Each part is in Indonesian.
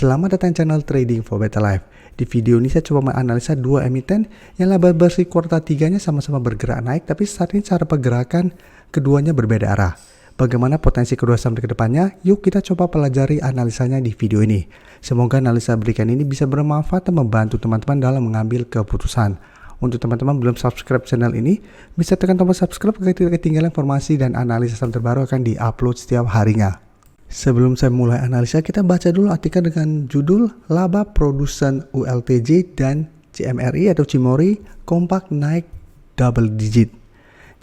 Selamat datang channel Trading for Better Life. Di video ini saya coba menganalisa dua emiten yang laba bersih kuartal 3-nya sama-sama bergerak naik, tapi saat ini cara pergerakan keduanya berbeda arah. Bagaimana potensi kedua saham ke depannya? Yuk kita coba pelajari analisanya di video ini. Semoga analisa berikan ini bisa bermanfaat dan membantu teman-teman dalam mengambil keputusan. Untuk teman-teman belum subscribe channel ini, bisa tekan tombol subscribe agar tidak ketinggalan informasi dan analisa saham terbaru akan diupload setiap harinya. Sebelum saya mulai analisa, kita baca dulu artikel dengan judul Laba Produsen ULTJ dan CMRI atau Cimori kompak naik double digit.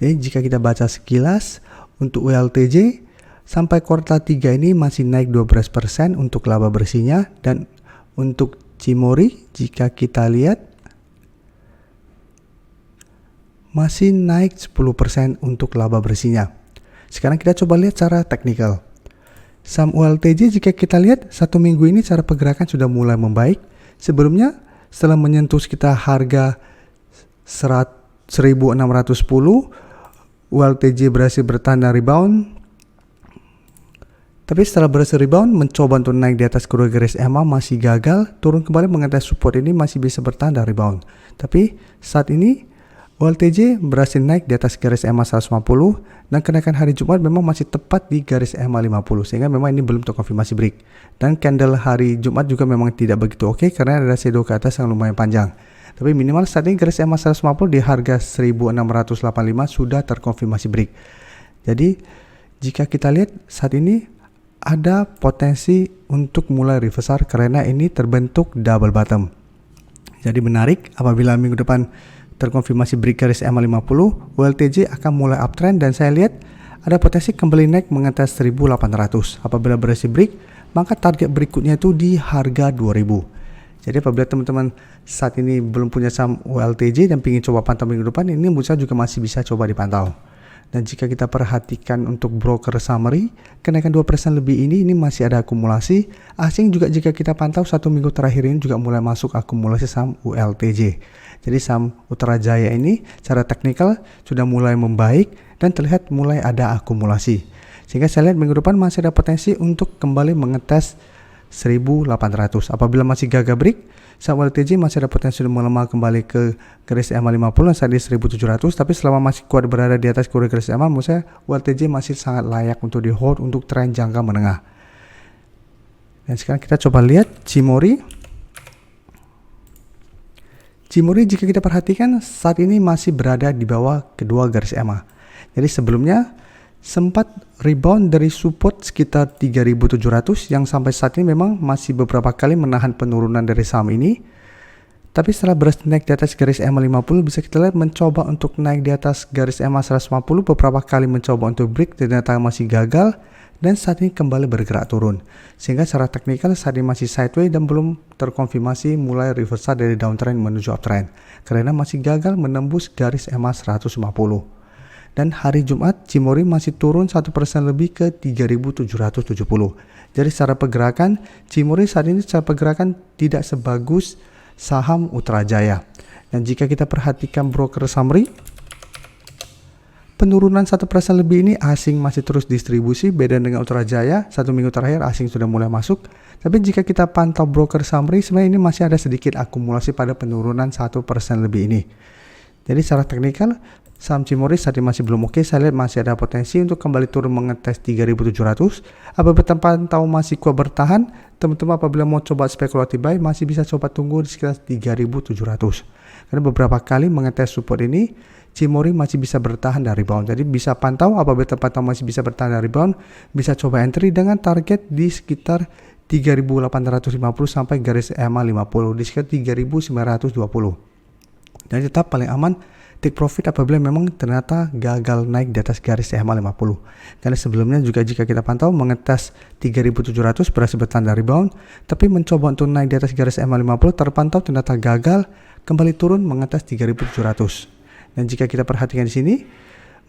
Jadi jika kita baca sekilas, untuk ULTJ sampai kuartal 3 ini masih naik 12% untuk laba bersihnya, dan untuk Cimori jika kita lihat masih naik 10% untuk laba bersihnya. Sekarang kita coba lihat cara teknikal. Saham ULTJ jika kita lihat satu minggu ini cara pergerakan sudah mulai membaik. Sebelumnya setelah menyentuh sekitar harga 1610, ULTJ berhasil bertahan dan rebound. Tapi setelah berhasil rebound, mencoba untuk naik di atas kedua garis EMA masih gagal. Turun kembali mengenai support ini masih bisa bertahan dan rebound. Tapi saat ini ULTJ berhasil naik di atas garis EMA 150 dan kenaikan hari Jumat memang masih tepat di garis EMA 50, sehingga memang ini belum terkonfirmasi break. Dan candle hari Jumat juga memang tidak begitu oke karena ada shadow ke atas yang lumayan panjang. Tapi minimal saat ini garis EMA 150 di harga 1685 sudah terkonfirmasi break. Jadi jika kita lihat saat ini ada potensi untuk mulai reversal karena ini terbentuk double bottom. Jadi menarik apabila minggu depan terkonfirmasi break garis EMA 50, ULTJ akan mulai uptrend dan saya lihat ada potensi kembali naik mengatas 1800. Apabila berhasil break, maka target berikutnya itu di harga 2000. Jadi apabila teman-teman saat ini belum punya saham ULTJ dan ingin coba pantau minggu depan, ini menurut saya juga masih bisa coba dipantau. Dan jika kita perhatikan untuk broker summary, kenaikan 2% lebih ini masih ada akumulasi. Asing juga jika kita pantau satu minggu terakhir ini juga mulai masuk akumulasi saham ULTJ. Jadi saham Utrajaya ini secara teknikal sudah mulai membaik dan terlihat mulai ada akumulasi. Sehingga saya lihat minggu depan masih ada potensi untuk kembali mengetes 1800. Apabila masih gagal break, saham ULTJ masih ada potensi untuk melemah kembali ke garis EMA 50 dan saat di 1700. Tapi selama masih kuat berada di atas garis EMA, menurut saya ULTJ masih sangat layak untuk di hold untuk tren jangka menengah. Dan sekarang kita coba lihat Cimori. Cimori jika kita perhatikan saat ini masih berada di bawah kedua garis EMA. Jadi sebelumnya sempat rebound dari support sekitar 3700 yang sampai saat ini memang masih beberapa kali menahan penurunan dari saham ini. Tapi setelah berhasil naik di atas garis EMA 50, bisa kita lihat mencoba untuk naik di atas garis EMA 150, beberapa kali mencoba untuk break ternyata masih gagal dan saat ini kembali bergerak turun. Sehingga secara teknikal saat ini masih sideways dan belum terkonfirmasi mulai reversal dari downtrend menuju uptrend karena masih gagal menembus garis EMA 150. Dan hari Jumat Cimori masih turun 1% lebih ke 3770. Jadi secara pergerakan Cimori saat ini secara pergerakan tidak sebagus saham Utrajaya. Dan jika kita perhatikan broker summary, penurunan 1% lebih ini asing masih terus distribusi, beda dengan Utrajaya, satu minggu terakhir asing sudah mulai masuk. Tapi jika kita pantau broker summary, sebenarnya ini masih ada sedikit akumulasi pada penurunan 1% lebih ini. Jadi secara teknikal, saham Cimori saat ini masih belum oke. Saya lihat masih ada potensi untuk kembali turun mengetes 3700. Apabila pantau masih kuat bertahan, teman-teman apabila mau coba spekulatif buy, masih bisa coba tunggu di sekitar 3700. Karena beberapa kali mengetes support ini, Cimori masih bisa bertahan dari rebound. Jadi bisa pantau apabila terpantau masih bisa bertahan dari rebound, bisa coba entry dengan target di sekitar 3850 sampai garis EMA 50 di sekitar 3920. Dan tetap paling aman take profit apabila memang ternyata gagal naik di atas garis EMA 50. Karena sebelumnya juga jika kita pantau mengetes 3700 berhasil bertahan dari rebound, tapi mencoba untuk naik di atas garis EMA 50 terpantau ternyata gagal, kembali turun mengetes 3700. Dan jika kita perhatikan di sini,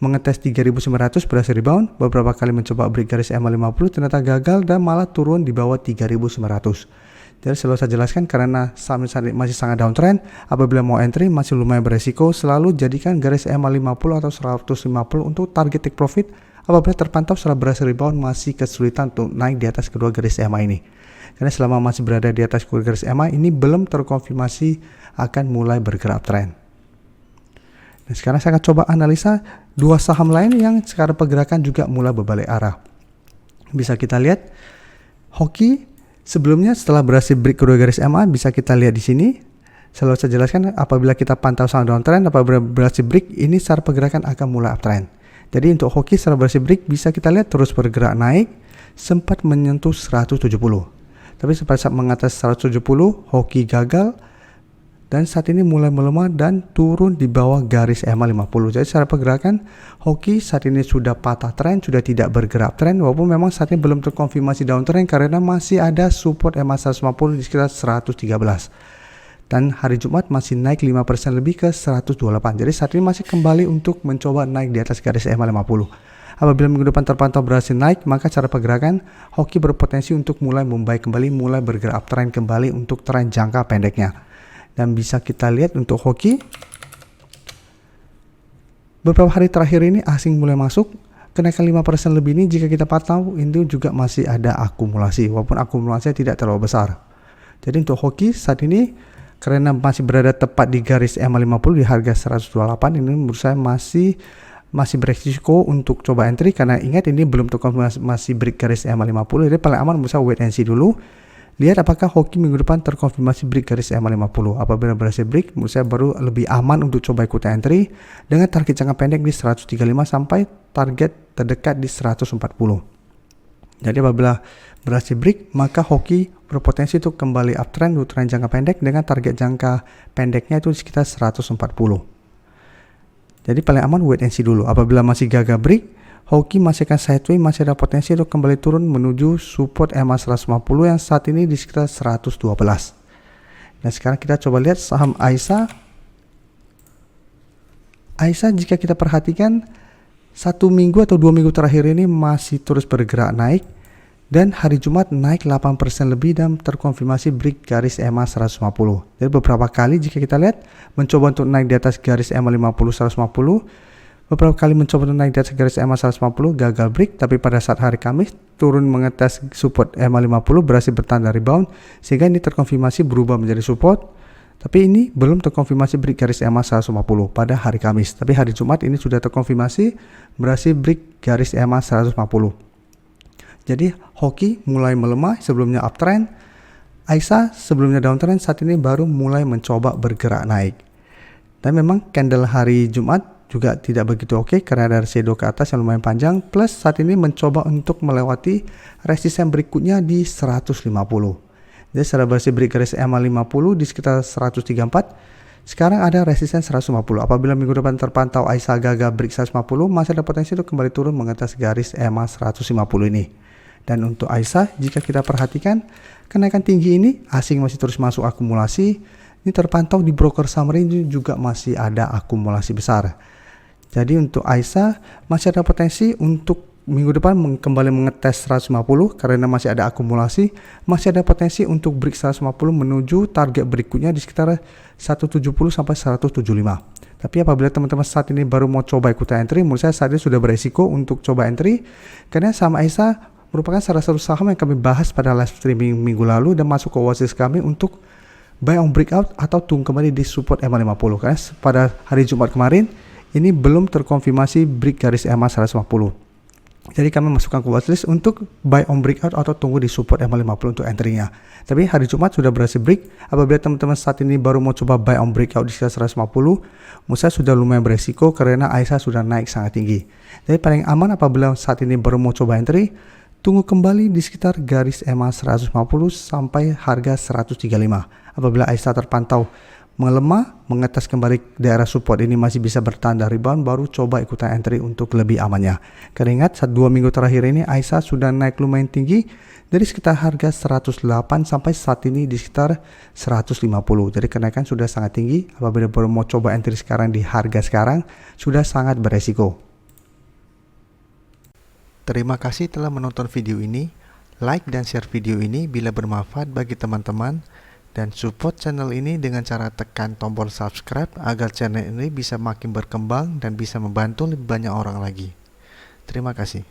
mengetes 3900 berhasil rebound, beberapa kali mencoba break garis EMA 50 ternyata gagal dan malah turun di bawah 3900. Jadi selalu saya jelaskan karena saham masih sangat downtrend, apabila mau entry masih lumayan beresiko, selalu jadikan garis EMA 50 atau 150 untuk target take profit. Apabila terpantau setelah berhasil rebound masih kesulitan untuk naik di atas kedua garis EMA ini. karena selama masih berada di atas garis EMA ini belum terkonfirmasi akan mulai bergerak uptrend. Dan sekarang saya akan coba analisa dua saham lain yang sekarang pergerakan juga mulai berbalik arah. Bisa kita lihat Hoki sebelumnya setelah berhasil break kedua garis EMA, bisa kita lihat di sini. Selalu saya jelaskan, apabila kita pantau saham downtrend, apabila berhasil break, ini secara pergerakan akan mulai uptrend. Jadi untuk Hoki setelah berhasil break, bisa kita lihat terus bergerak naik, sempat menyentuh 170. Tapi saat mengatas 170, Hoki gagal, dan saat ini mulai melemah dan turun di bawah garis EMA 50. Jadi secara pergerakan, Hoki saat ini sudah patah tren, sudah tidak bergerak tren, walaupun memang saat ini belum terkonfirmasi downtrend karena masih ada support EMA 150 di sekitar 113. Dan hari Jumat masih naik 5% lebih ke 128. Jadi saat ini masih kembali untuk mencoba naik di atas garis EMA 50. Apabila minggu depan terpantau berhasil naik, maka cara pergerakan Hoki berpotensi untuk mulai membaik kembali, mulai bergerak uptrend kembali untuk tren jangka pendeknya. Dan bisa kita lihat untuk Hoki, beberapa hari terakhir ini asing mulai masuk. Kenaikan 5% lebih ini jika kita pantau ini juga masih ada akumulasi, walaupun akumulasinya tidak terlalu besar. Jadi untuk Hoki saat ini karena masih berada tepat di garis EMA 50 di harga 128, ini menurut saya masih beresiko untuk coba entry, karena ingat ini belum terkonfirmasi masih break garis EMA 50. Jadi paling aman menurut saya wait and see dulu. Lihat apakah Hoki minggu depan terkonfirmasi break garis EMA 50. Apabila berhasil break, menurut saya baru lebih aman untuk coba ikut entry dengan target jangka pendek di 135 sampai target terdekat di 140. Jadi apabila berhasil break, maka Hoki berpotensi untuk kembali uptrend untuk tren jangka pendek dengan target jangka pendeknya itu sekitar 140. Jadi paling aman wait and see dulu. Apabila masih gagal break, Hoki masih akan sideways, masih ada potensi untuk kembali turun menuju support EMA 150 yang saat ini di sekitar 112. Nah sekarang kita coba lihat saham Aisyah. Aisyah jika kita perhatikan 1 minggu atau 2 minggu terakhir ini masih terus bergerak naik, dan hari Jumat naik 8% lebih dan terkonfirmasi break garis EMA 150. Jadi beberapa kali jika kita lihat mencoba untuk naik di atas garis EMA 50 150, beberapa kali mencoba untuk naik di atas garis EMA 150 gagal break, tapi pada saat hari Kamis turun mengetes support EMA 50 berhasil bertanda rebound sehingga ini terkonfirmasi berubah menjadi support. Tapi ini belum terkonfirmasi break garis EMA 150 pada hari Kamis. Tapi hari Jumat ini sudah terkonfirmasi berhasil break garis EMA 150. Jadi Hoki mulai melemah, sebelumnya uptrend. Aisyah sebelumnya downtrend, saat ini baru mulai mencoba bergerak naik. Dan memang candle hari Jumat juga tidak begitu oke karena ada shadow ke atas yang lumayan panjang. Plus saat ini mencoba untuk melewati resisten berikutnya di 150. Jadi setelah berhasil break garis EMA 50 di sekitar 134. Sekarang ada resisten 150. Apabila minggu depan terpantau Aisyah gagal break 150, masih ada potensi untuk kembali turun mengatas garis EMA 150 ini. Dan untuk Aisyah, jika kita perhatikan kenaikan tinggi ini, asing masih terus masuk akumulasi. Ini terpantau di broker summary juga masih ada akumulasi besar. Jadi untuk Aisyah masih ada potensi untuk minggu depan kembali mengetes 150 karena masih ada akumulasi. Masih ada potensi untuk break 150 menuju target berikutnya di sekitar 170 sampai 175. Tapi apabila teman-teman saat ini baru mau coba ikutan entry, menurut saya saat ini sudah beresiko untuk coba entry karena saham Aisyah merupakan salah satu saham yang kami bahas pada live streaming minggu lalu dan masuk ke watchlist kami untuk buy on breakout atau tunggu kembali di support EMA 50. Karena pada hari Jumat kemarin ini belum terkonfirmasi break garis EMA 150. Jadi kami masukkan ke watchlist untuk buy on breakout atau tunggu di support EMA 50 untuk entry-nya. Tapi hari Jumat sudah berhasil break. Apabila teman-teman saat ini baru mau coba buy on breakout di sekitar 150, menurut saya sudah lumayan beresiko karena Aisyah sudah naik sangat tinggi. Jadi paling aman apabila saat ini baru mau coba entry, tunggu kembali di sekitar garis EMA 150 sampai harga 135. Apabila Aisyah terpantau melemah, mengetes kembali daerah support ini masih bisa bertanda rebound, baru coba ikutan entry untuk lebih amannya. Karena ingat, 2 minggu terakhir ini Aisyah sudah naik lumayan tinggi dari sekitar harga 108 sampai saat ini di sekitar 150. Jadi kenaikan sudah sangat tinggi. Apabila baru mau coba entry sekarang di harga sekarang, sudah sangat beresiko. Terima kasih telah menonton video ini. Like dan share video ini bila bermanfaat bagi teman-teman. Dan support channel ini dengan cara tekan tombol subscribe agar channel ini bisa makin berkembang dan bisa membantu lebih banyak orang lagi. Terima kasih.